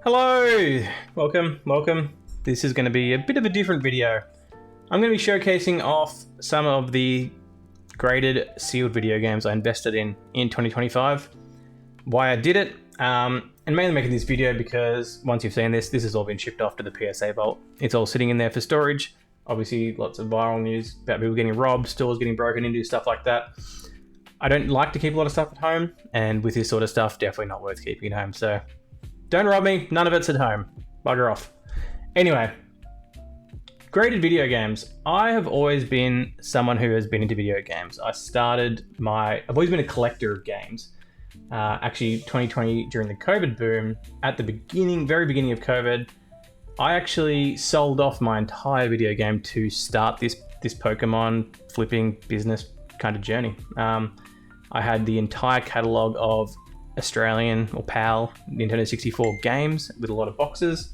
Hello! Welcome. This is going to be a bit of a different video. I'm going to be showcasing off some of the graded sealed video games I invested in 2025. Why I did it, and mainly making this video because once you've seen this has all been shipped off to the PSA vault. It's all sitting in there for storage. Obviously, lots of viral news about people getting robbed, stores getting broken into, stuff like that. I don't like to keep a lot of stuff at home, and with this sort of stuff, definitely not worth keeping at home. So don't rob me, none of it's at home. Bugger off. Anyway, graded video games. I have always been someone who has been into video games. I've always been a collector of games. Actually, 2020, during the COVID boom, at the very beginning of COVID, I actually sold off my entire video game to start this Pokemon flipping business kind of journey. I had the entire catalogue of Australian or PAL Nintendo 64 games with a lot of boxes,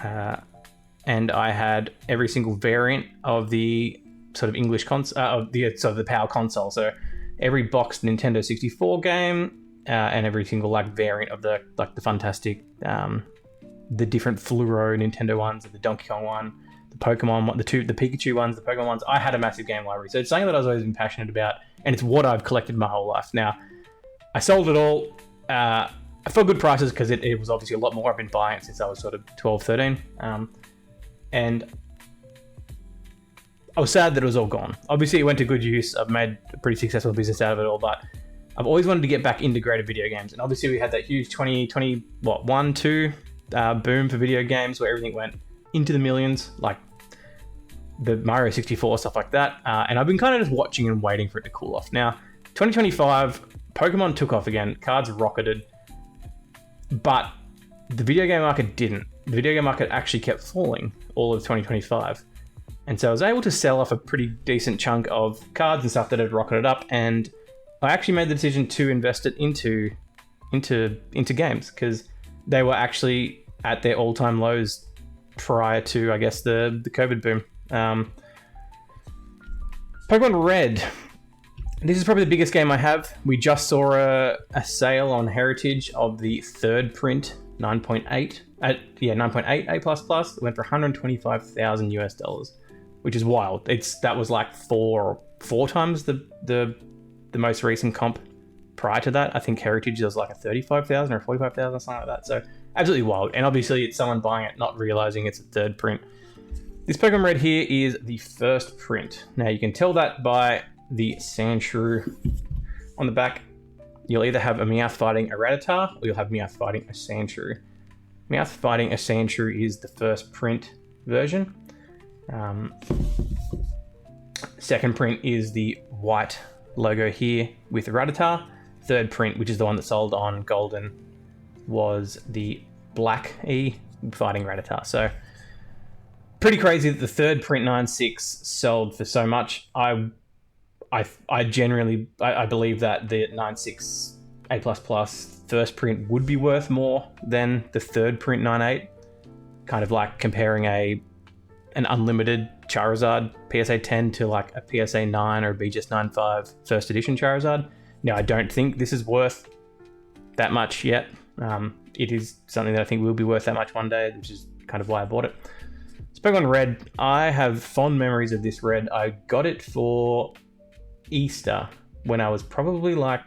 and I had every single variant of the sort of English of the PAL console. So every boxed Nintendo 64 game and every single variant of the fantastic the different fluoro Nintendo ones, the Donkey Kong one, the Pokemon one, the Pikachu ones, the Pokemon ones. I had a massive game library, so it's something that I've always been passionate about, and it's what I've collected my whole life. Now, I sold it all for good prices because it was obviously a lot more. I've been buying it since I was sort of 12, 13. And I was sad that it was all gone. Obviously, it went to good use. I've made a pretty successful business out of it all, but I've always wanted to get back into graded video games. And obviously, we had that huge 2021, 2 boom for video games where everything went into the millions, like the Mario 64, stuff like that. And I've been kind of just watching and waiting for it to cool off. Now, 2025, Pokemon took off again, cards rocketed, but the video game market didn't. The video game market actually kept falling all of 2025. And so I was able to sell off a pretty decent chunk of cards and stuff that had rocketed up, and I actually made the decision to invest it into games because they were actually at their all-time lows prior to, I guess, the COVID boom. Pokemon Red. This is probably the biggest game I have. We just saw a sale on Heritage of the third print 9.8 A++. It went for $125,000 US, which is wild. That was like four times the most recent comp prior to that. I think Heritage was like a 35,000 or 45,000 or something like that. So absolutely wild. And obviously it's someone buying it not realizing it's a third print. This Pokemon Red here is the first print. Now you can tell that by the Sandshrew on the back. You'll either have a Meowth fighting a Rattata, or you'll have Meowth fighting a Sandshrew. Meowth fighting a Sandshrew is the first print version. Second print is the white logo here with Rattata. Third print, which is the one that sold on Golden, was the black E fighting Rattata. So pretty crazy that the third print 9.6 sold for so much. I genuinely believe that the 9.6 A++ first print would be worth more than the third print 9.8. Kind of like comparing an unlimited Charizard PSA 10 to like a PSA 9 or a BGS 9.5 first edition Charizard. Now, I don't think this is worth that much yet. It is something that I think will be worth that much one day, which is kind of why I bought it. It's Pokemon Red. I have fond memories of this Red. I got it for Easter when I was probably like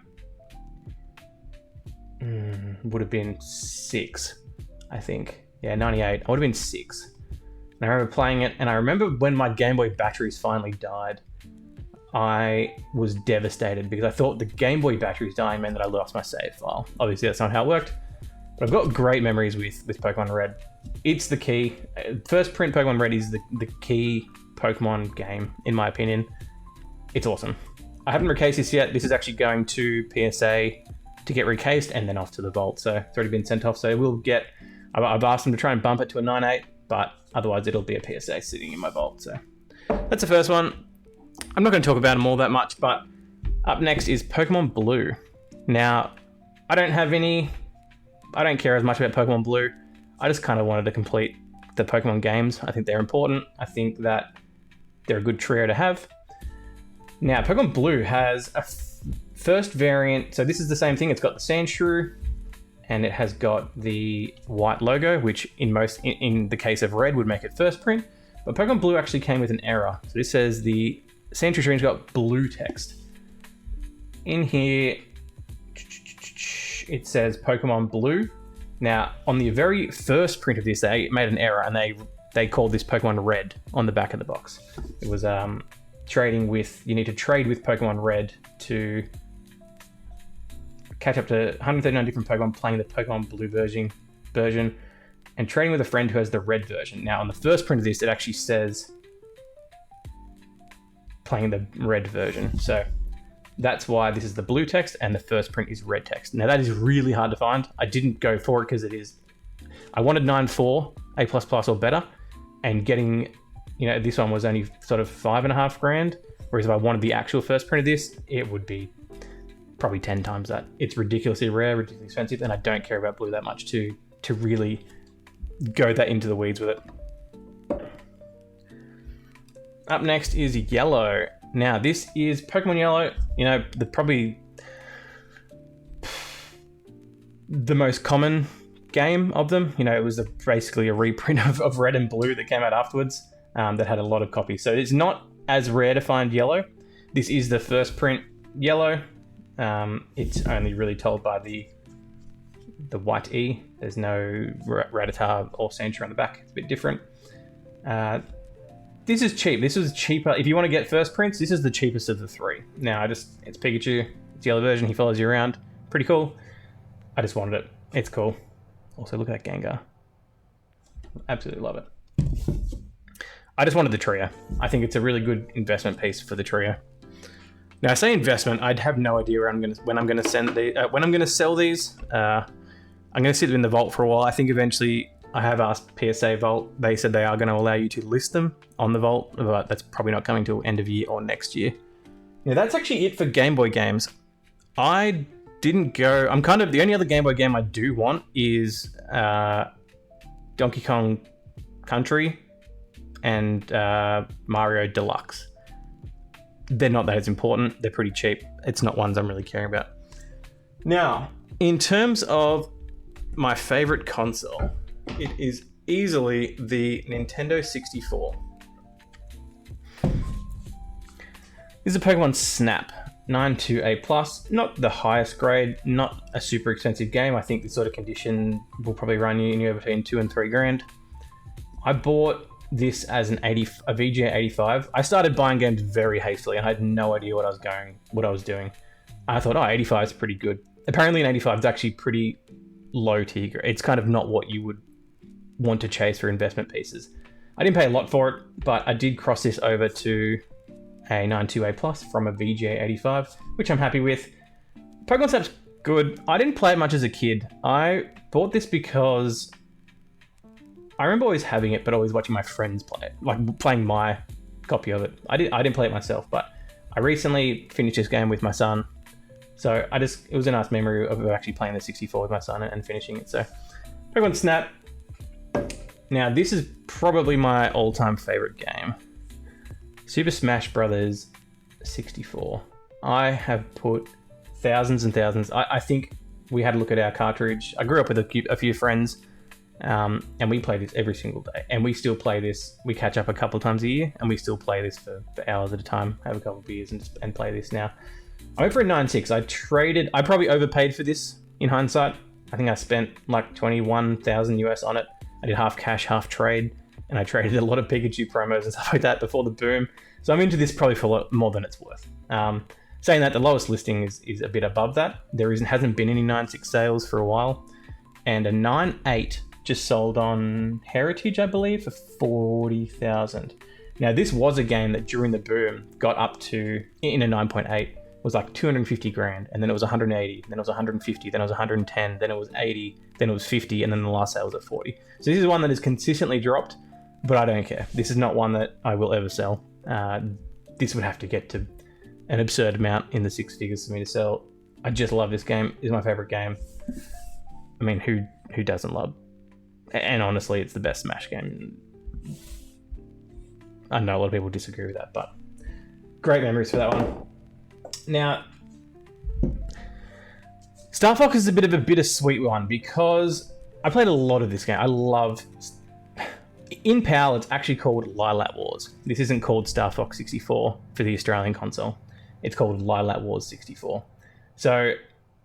would have been 6, I think. Yeah, 98. I would have been 6. And I remember playing it, and I remember when my Game Boy batteries finally died, I was devastated because I thought the Game Boy batteries dying meant that I lost my save file. Obviously, that's not how it worked, but I've got great memories with Pokemon Red. It's the key. First print Pokemon Red is the key Pokemon game, in my opinion. It's awesome. I haven't recased this yet. This is actually going to PSA to get recased and then off to the vault. So it's already been sent off. So I've asked them to try and bump it to a 9.8, but otherwise it'll be a PSA sitting in my vault. So that's the first one. I'm not going to talk about them all that much, but up next is Pokemon Blue. Now, I don't care as much about Pokemon Blue. I just kind of wanted to complete the Pokemon games. I think they're important. I think that they're a good trio to have. Now, Pokemon Blue has a first variant. So this is the same thing. It's got the Sandshrew and it has got the white logo, which in the case of red would make it first print. But Pokemon Blue actually came with an error. So this says the Sandtree screen's got blue text. In here, it says Pokemon Blue. Now, on the very first print of this, they made an error and they called this Pokemon Red on the back of the box. It was you need to trade with Pokemon Red to catch up to 139 different Pokemon playing the Pokemon Blue version, and trading with a friend who has the red version. Now, on the first print of this, it actually says playing the red version. So that's why this is the blue text and the first print is red text. Now, that is really hard to find. I didn't go for it because I wanted 9.4, A++ or better, and getting, this one was only sort of $5.5 grand. Whereas if I wanted the actual first print of this, it would be probably 10 times that. It's ridiculously rare, ridiculously expensive, and I don't care about blue that much to really go that into the weeds with it. Up next is yellow. Now, this is Pokemon Yellow, probably the most common game of them. It was basically a reprint of Red and Blue that came out afterwards that had a lot of copies. So it's not as rare to find yellow. This is the first print yellow. It's only really told by the white E. There's no Rattata or Sandtree on the back. It's a bit different. This is cheap. This was cheaper. If you want to get first prints, this is the cheapest of the three. Now, it's Pikachu. It's the yellow version. He follows you around. Pretty cool. I just wanted it. It's cool. Also, look at that Gengar. Absolutely love it. I just wanted the trio. I think it's a really good investment piece for the trio. Now, I say investment. I'd have no idea when I'm going to sell these. I'm going to sit them in the vault for a while. I think eventually, I have asked PSA Vault. They said they are going to allow you to list them on the vault, but that's probably not coming till end of year or next year. Now, that's actually it for Game Boy games. I didn't go. The only other Game Boy game I do want is Donkey Kong Country and Mario Deluxe. They're not that as important. They're pretty cheap. It's not ones I'm really caring about. Now, in terms of my favorite console, it is easily the Nintendo 64. This is a Pokemon Snap 9.2 A+. Not the highest grade, not a super expensive game. I think this sort of condition will probably run you anywhere between $2 and $3 grand. I bought this as a VGA 85. I started buying games very hastily and I had no idea what I was doing. I thought, 85 is pretty good. Apparently an 85 is actually pretty low tier. It's kind of not what you would want to chase for investment pieces. I didn't pay a lot for it, but I did cross this over to a 9.2 A+ from a VGA 85, which I'm happy with. Pokemon Snap's good. I didn't play it much as a kid. I bought this because I remember always having it, but always watching my friends play it, like playing my copy of it. I didn't play it myself, but I recently finished this game with my son. So it was a nice memory of actually playing the 64 with my son and finishing it. So Pokemon Snap. Now, this is probably my all-time favorite game. Super Smash Bros. 64. I have put thousands and thousands. I think we had a look at our cartridge. I grew up with a few friends, and we play this every single day. And we still play this. We catch up a couple times a year, and we still play this for hours at a time. Have a couple of beers and play this now. I went for a 9.6. I probably overpaid for this in hindsight. I think I spent like 21,000 US on it. I did half cash, half trade, and I traded a lot of Pikachu promos and stuff like that before the boom. So I'm into this probably for a lot more than it's worth. Saying that, the lowest listing is a bit above that. Hasn't been any 9.6 sales for a while. And a 9.8 just sold on Heritage, I believe, for 40,000. Now, this was a game that during the boom got up to, in a 9.8, was like 250 grand, and then it was 180, then it was 150, then it was 110, then it was 80, then it was 50, and then the last sale was at 40. So this is one that has consistently dropped, but I don't care. This is not one that I will ever sell. This would have to get to an absurd amount in the six figures for me to sell. I just love this game. It's my favorite game. I mean, who doesn't love? And honestly, it's the best Smash game. I know a lot of people disagree with that, but great memories for that one. Now, Star Fox is a bit of a bittersweet one because I played a lot of this game. I love... In PAL, it's actually called Lilac Wars. This isn't called Star Fox 64 for the Australian console. It's called Lilac Wars 64. So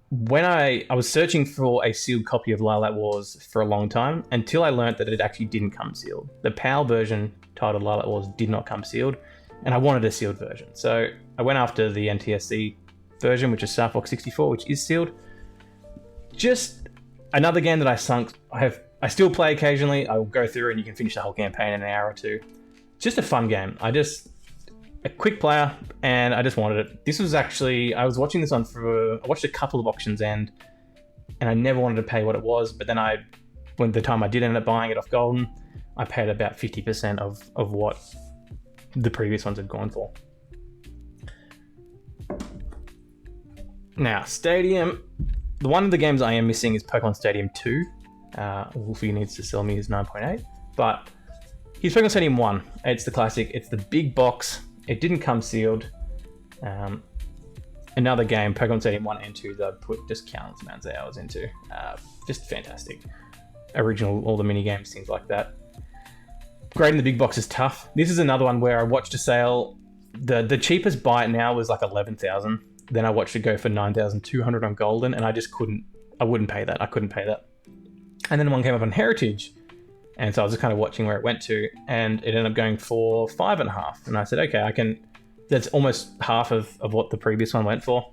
when I was searching for a sealed copy of Lilac Wars for a long time until I learned that it actually didn't come sealed. The PAL version titled Lilac Wars did not come sealed, and I wanted a sealed version. So I went after the NTSC version, which is Star Fox 64, which is sealed. Just another game that I sunk. I still play occasionally. I will go through and you can finish the whole campaign in an hour or two. Just a fun game. A quick player, and I just wanted it. This was actually, I was watching this on I watched a couple of auctions and I never wanted to pay what it was, but then when the time I did end up buying it off Golden, I paid about 50% of what the previous ones had gone for. Now, Stadium. One of the games I am missing is Pokemon Stadium 2. Wolfie needs to sell me his 9.8. But he's Pokemon Stadium 1. It's the classic. It's the big box. It didn't come sealed. Another game, Pokemon Stadium 1 and 2, that I've put just countless amounts of hours into. Just fantastic. Original, all the mini games, things like that. Grading the big box is tough. This is another one where I watched a sale. The cheapest buy it now was like 11,000. Then I watched it go for 9,200 on Golden, and I wouldn't pay that. I couldn't pay that. And then one came up on Heritage, and so I was just kind of watching where it went to, and it ended up going for 5.5. And I said, okay, that's almost half of what the previous one went for.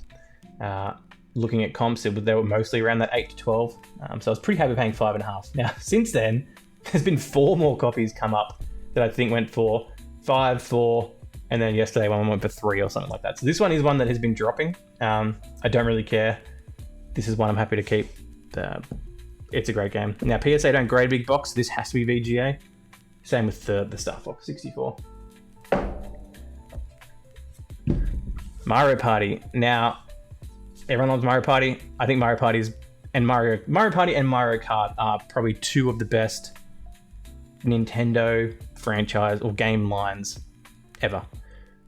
Looking at comps, they were mostly around that 8 to 12. So I was pretty happy paying 5.5. Now, since then, there's been 4 more copies come up that I think went for 5, 4, and then yesterday one went for 3 or something like that. So this one is one that has been dropping. I don't really care. This is one I'm happy to keep. It's a great game. Now, PSA don't grade big box. This has to be VGA. Same with the Star Fox 64. Mario Party. Now, everyone loves Mario Party. I think Mario Party and Mario Party and Mario Kart are probably 2 of the best Nintendo franchise or game lines ever.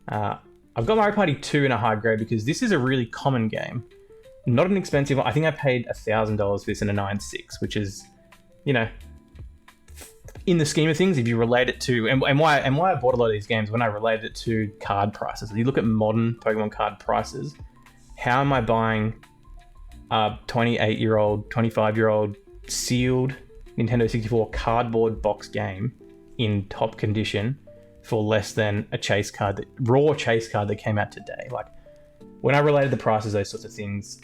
I've got Mario Party 2 in a high grade because this is a really common game. Not an expensive one. I think I paid $1,000 for this in a 9.6, which is, in the scheme of things, if you relate it to, and why I bought a lot of these games, when I related it to card prices. If you look at modern Pokemon card prices, how am I buying a 28-year-old, 25-year-old sealed Nintendo 64 cardboard box game in top condition for less than a chase card, raw chase card that came out today? Like, when I related the prices, those sorts of things,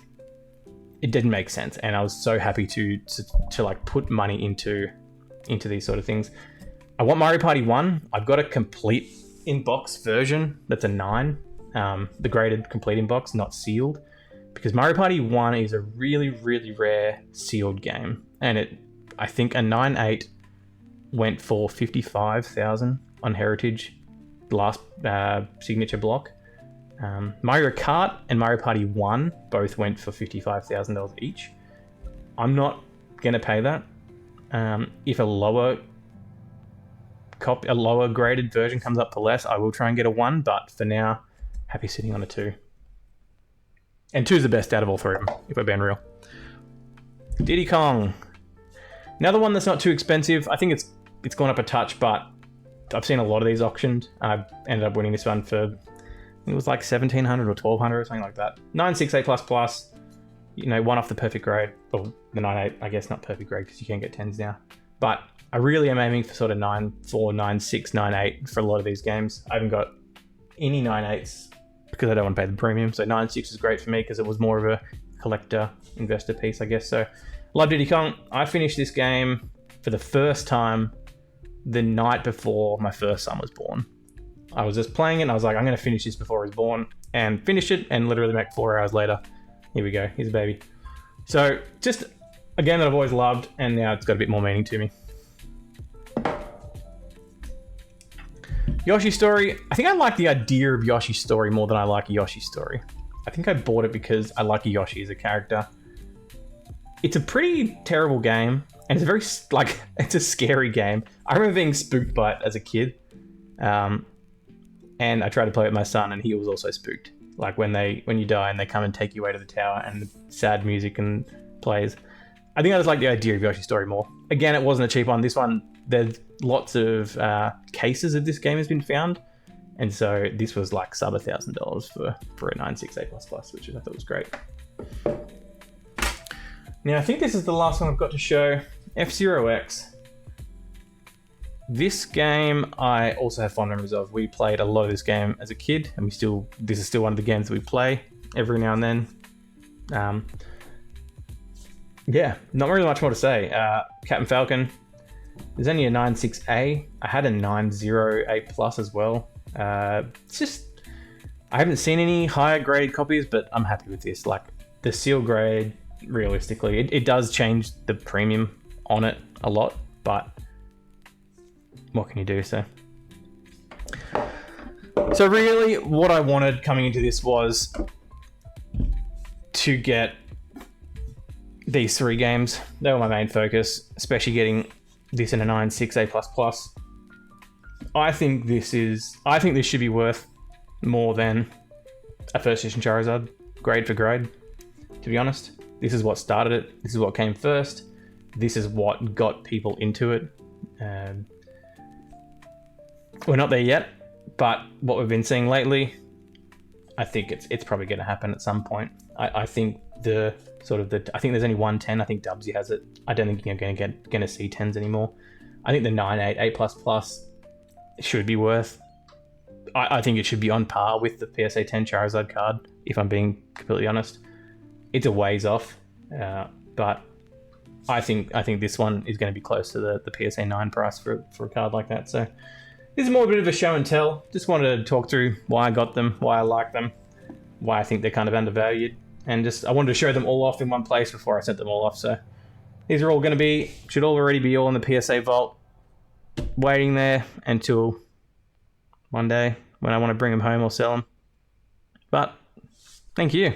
it didn't make sense, and I was so happy to like put money into these sort of things. I want Mario Party 1. I've got a complete in-box version that's a 9, the graded complete in-box, not sealed, because Mario Party 1 is a really, really rare sealed game, and I think a 9.8 went for 55,000 on Heritage, the last signature block. Mario Kart and Mario Party 1 both went for $55,000 each. I'm not going to pay that. If a lower graded version comes up for less, I will try and get a 1, but for now, happy sitting on a 2. And 2 is the best out of all 3 of them, if we're being real. Diddy Kong. Another one that's not too expensive. I think it's gone up a touch, but I've seen a lot of these auctioned. I ended up winning this one for, it was like 1,700 or 1,200 or something like that. 9.6 A++, one off the perfect grade. Or the 9.8, I guess not perfect grade because you can get 10s now. But I really am aiming for sort of 9.4, 9.6, 9.8 for a lot of these games. I haven't got any 9.8s because I don't want to pay the premium. So 9.6 is great for me because it was more of a collector investor piece, I guess. So love Diddy Kong. I finished this game for the first time the night before my first son was born. I was just playing it and I was like, I'm going to finish this before he was born, and finish it, and literally like 4 hours later, here we go, here's a baby. So just a game that I've always loved, and now it's got a bit more meaning to me. Yoshi's Story. I think I like the idea of Yoshi's Story more than I like Yoshi's Story. I think I bought it because I like Yoshi as a character. It's a pretty terrible game, and it's a scary game. I remember being spooked by it as a kid. And I tried to play with my son, and he was also spooked. like when you die and they come and take you away to the tower and the sad music and plays. I think I just like the idea of Yoshi's Story more. Again, it wasn't a cheap one. This one, there's lots of cases of this game has been found, and so this was like sub $1,000 for a 9.6A++, which I thought was great. Now I think this is the last one I've got to show. F-Zero X. This game I also have fond memories of. We played a lot of this game as a kid, and this is still one of the games that we play every now and then. Yeah, not really much more to say. Captain Falcon, there's only a 9.6A. I had a 9.0A+ as well. It's just, I haven't seen any higher grade copies, but I'm happy with this. Like, the seal grade, realistically, it does change the premium on it a lot, but what can you do? So really what I wanted coming into this was to get these 3 games. They were my main focus, especially getting this in a 9.6A++. I think this should be worth more than a first edition Charizard, grade for grade, to be honest. This is what started it. This is what came first. This is what got people into it. We're not there yet, but what we've been seeing lately, I think it's probably going to happen at some point. I think I think there's only one 10. I think Dubsy has it. I don't think you're going to see 10s anymore. I think the 9.8A++ should be worth. I think it should be on par with the PSA 10 Charizard card, if I'm being completely honest. It's a ways off, but I think this one is going to be close to the PSA 9 price for a card like that. So this is more a bit of a show and tell. Just wanted to talk through why I got them, why I like them, why I think they're kind of undervalued, and I wanted to show them all off in one place before I sent them all off. So these are all going to should already be all in the PSA vault, waiting there until one day when I want to bring them home or sell them. But thank you.